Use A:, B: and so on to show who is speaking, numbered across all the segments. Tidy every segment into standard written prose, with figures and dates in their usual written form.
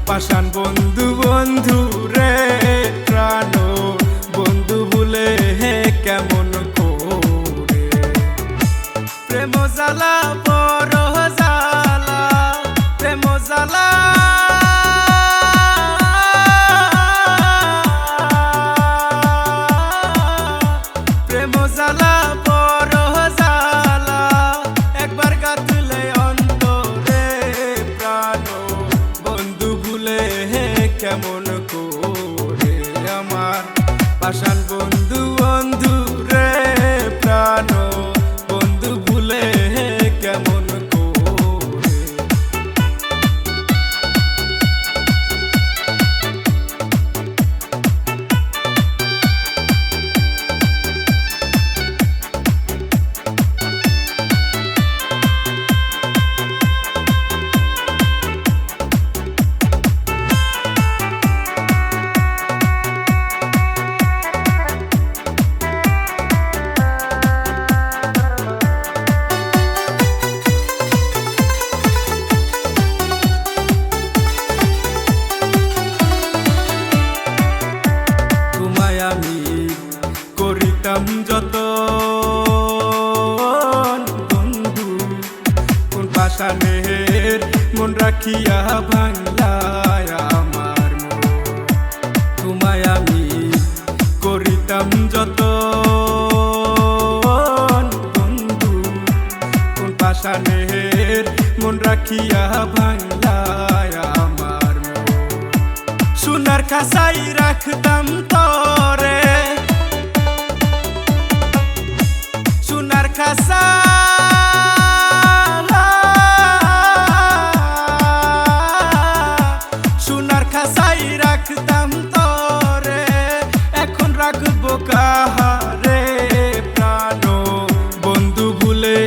A: পাষাণ বন্ধু বন্ধু রে প্রাণ বন্ধু ভুলে কেমন করে প্রেম জ্বালা বড় জ্বালা প্রেম জ্বালা প্রেম জ্বালা বড় জ্বালা একবার গাঁথলে অন্তরে প্রাণ বন্ধু ভুলে কেমন করে আমার পাষাণ বন্ধু বন্ধু রে প্রাণ বন্ধু ভুলে কেমন করে আমি করিতাম যত বন্ধু কোন পাষাণের মন রাখিয়া ভাঙলায় আমার মন তোমায় আমি করিতাম যত বন্ধু কোন পাষাণের মন রাখিয়া ভাঙলায় আমার মন সোনার খাসাই রাখতাম তোরে সোনার খাসা সোনার খাসাই রাখতাম তোরে এখন রাখবো কাহারে প্রাণ বন্ধু ভুলে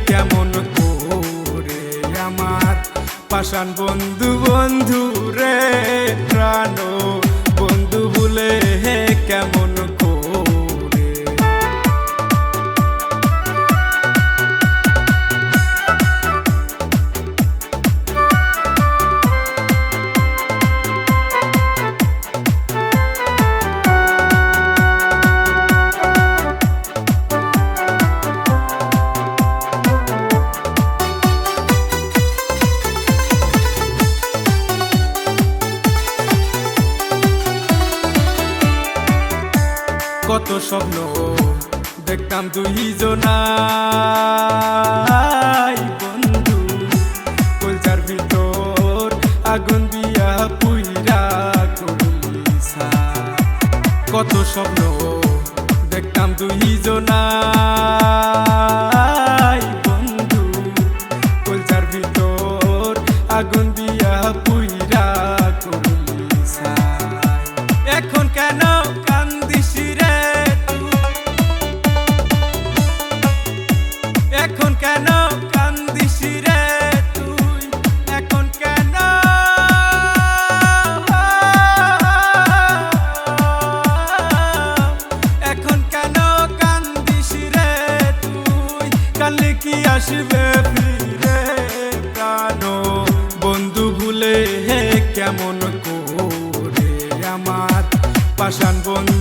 A: কেমন করে আমার পাষাণ বন্ধু বন্ধু রে প্রাণ বন্ধু ভুলে কেমন করে কত স্বপ্ন দেখতাম দুইজনাই বন্ধু কলজার ভিতর আগুন দিয়া পুইরা করলি কত স্বপ্ন দেখতাম দুইজনাই বন্ধু কলজার ভিতর আগুন দিয়া পুইরা করলি এখন কেন কান্দিস রে এখন কেন কান্দিস রে তুই এখন কেন এখন কেন কান্দিস রে তুই কালে কি আসবে ফিরে প্রাণ বন্ধু ভুলে কেমন করে আমার পাষাণ বন্ধু